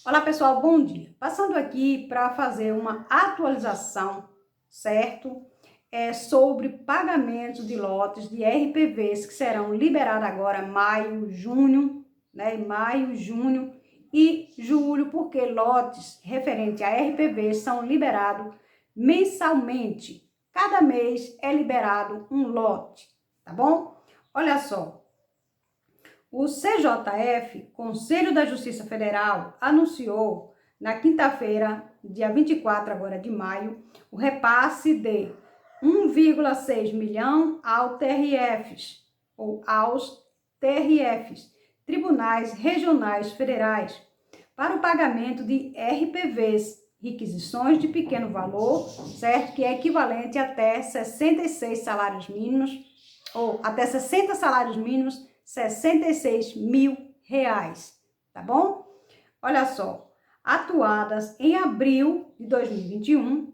Olá pessoal, bom dia. Passando aqui para fazer uma atualização, certo? Sobre pagamento de lotes de RPVs que serão liberados agora maio, junho, né? Maio, junho e julho, porque lotes referentes a RPVs são liberados mensalmente. Cada mês é liberado um lote, tá bom? Olha só. O CJF, Conselho da Justiça Federal, anunciou na quinta-feira, dia 24 agora de maio, o repasse de 1,6 milhão ao TRFs, ou aos TRFs, Tribunais Regionais Federais, para o pagamento de RPVs, requisições de pequeno valor, certo? Que é equivalente até 66 salários mínimos, ou até 60 salários mínimos, 66 mil reais, tá bom? Olha só, atuadas em abril de 2021,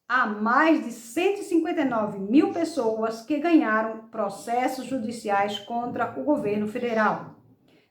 há mais de 159 mil pessoas que ganharam processos judiciais contra o governo federal.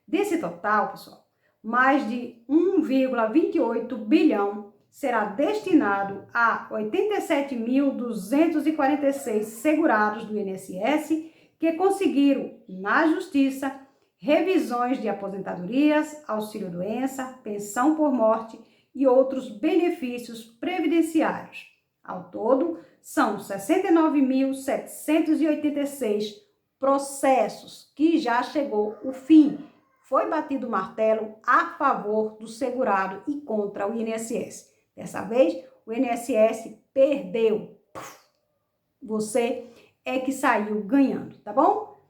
Desse total, pessoal, mais de 1,28 bilhão será destinado a 87.246 segurados do INSS que conseguiram, na Justiça, revisões de aposentadorias, auxílio-doença, pensão por morte e outros benefícios previdenciários. Ao todo, são 69.786 processos que já chegou o fim. Foi batido o martelo a favor do segurado e contra o INSS. Dessa vez, o INSS perdeu. Você é que saiu ganhando, tá bom?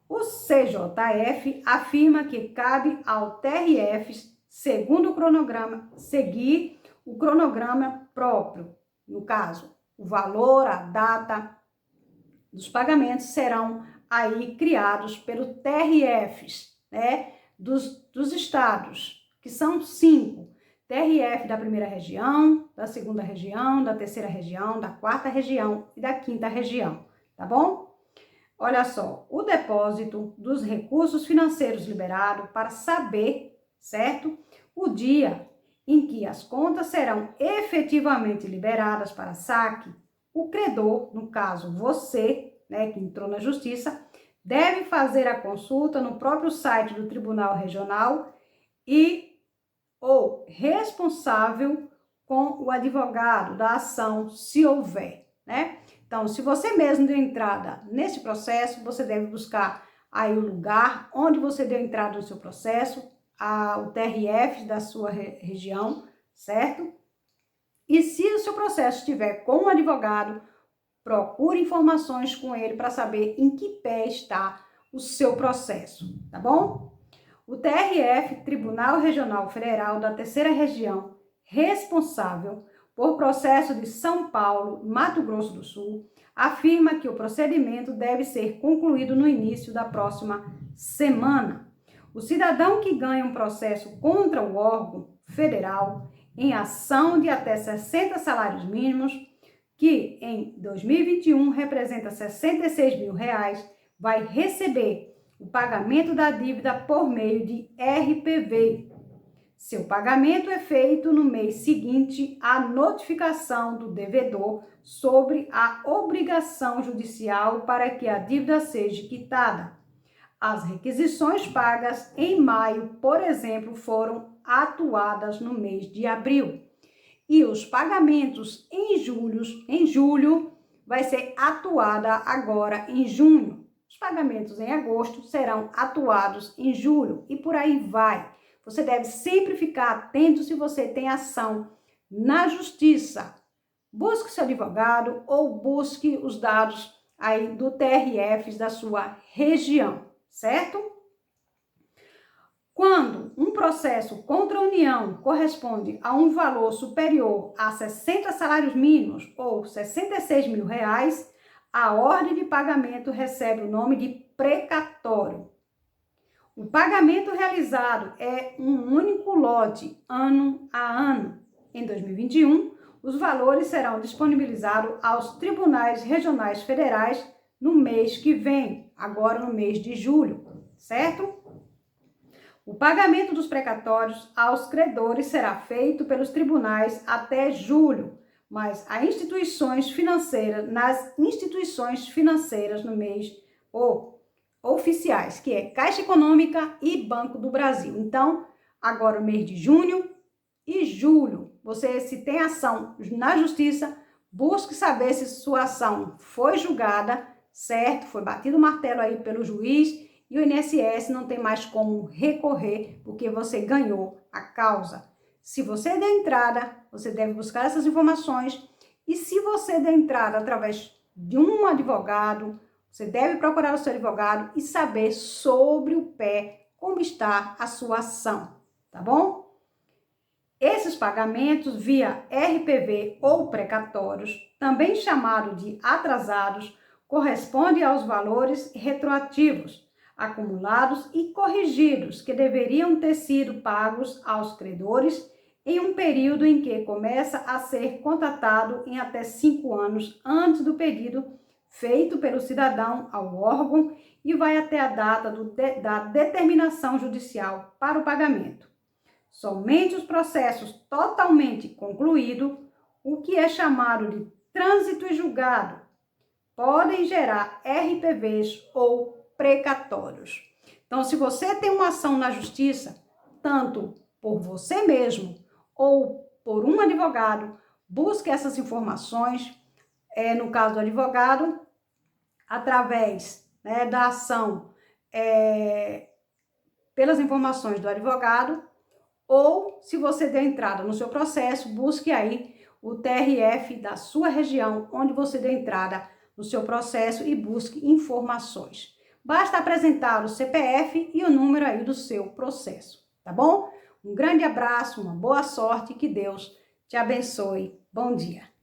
O CJF afirma que cabe ao TRF, segundo o cronograma, seguir o cronograma próprio. No caso, o valor, a data dos pagamentos serão aí criados pelo TRFs, né, dos estados, que são 5. TRF da primeira região, da segunda região, da terceira região, da quarta região e da quinta região, tá bom? Olha só, o depósito dos recursos financeiros liberados para saber, certo? O dia em que as contas serão efetivamente liberadas para saque, o credor, no caso você, né, que entrou na justiça, deve fazer a consulta no próprio site do Tribunal Regional ou responsável com o advogado da ação, se houver, né? Então, se você mesmo deu entrada nesse processo, você deve buscar aí o lugar onde você deu entrada no seu processo, o TRF da sua região, certo? E se o seu processo estiver com um advogado, procure informações com ele para saber em que pé está o seu processo, tá bom? O TRF, Tribunal Regional Federal da Terceira Região, responsável por processo de São Paulo, Mato Grosso do Sul, afirma que o procedimento deve ser concluído no início da próxima semana. O cidadão que ganha um processo contra o órgão federal em ação de até 60 salários mínimos, que em 2021 representa 66 mil reais, vai receber o pagamento da dívida por meio de RPV. Seu pagamento é feito no mês seguinte à notificação do devedor sobre a obrigação judicial para que a dívida seja quitada. As requisições pagas em maio, por exemplo, foram atuadas no mês de abril. E os pagamentos em julho vai ser atuada agora em junho. Os pagamentos em agosto serão atuados em julho e por aí vai. Você deve sempre ficar atento se você tem ação na justiça. Busque seu advogado ou busque os dados aí do TRF da sua região, certo? Quando um processo contra a União corresponde a um valor superior a 60 salários mínimos ou 66 mil reais, a ordem de pagamento recebe o nome de precatório. O pagamento realizado é um único lote, ano a ano. Em 2021, os valores serão disponibilizados aos tribunais regionais federais no mês que vem, agora no mês de julho, certo? O pagamento dos precatórios aos credores será feito pelos tribunais até julho, mas nas instituições financeiras no mês ou oficiais, que é Caixa Econômica e Banco do Brasil. Então, agora o mês de junho e julho, você, se tem ação na justiça, busque saber se sua ação foi julgada, certo? Foi batido o martelo aí pelo juiz e o INSS não tem mais como recorrer porque você ganhou a causa. Se você der entrada, você deve buscar essas informações, e se você der entrada através de um advogado, você deve procurar o seu advogado e saber sobre o pé como está a sua ação, tá bom? Esses pagamentos via RPV ou precatórios, também chamado de atrasados, correspondem aos valores retroativos, acumulados e corrigidos que deveriam ter sido pagos aos credores em um período em que começa a ser contatado em até 5 anos antes do pedido feito pelo cidadão ao órgão e vai até a data da determinação judicial para o pagamento. Somente os processos totalmente concluídos, o que é chamado de trânsito e julgado, podem gerar RPVs ou precatórios. Então, se você tem uma ação na justiça, tanto por você mesmo ou por um advogado, busque essas informações, no caso do advogado, através da ação, pelas informações do advogado, ou se você der entrada no seu processo, busque aí o TRF da sua região, onde você deu entrada no seu processo, e busque informações. Basta apresentar o CPF e o número aí do seu processo, tá bom? Um grande abraço, uma boa sorte, que Deus te abençoe. Bom dia.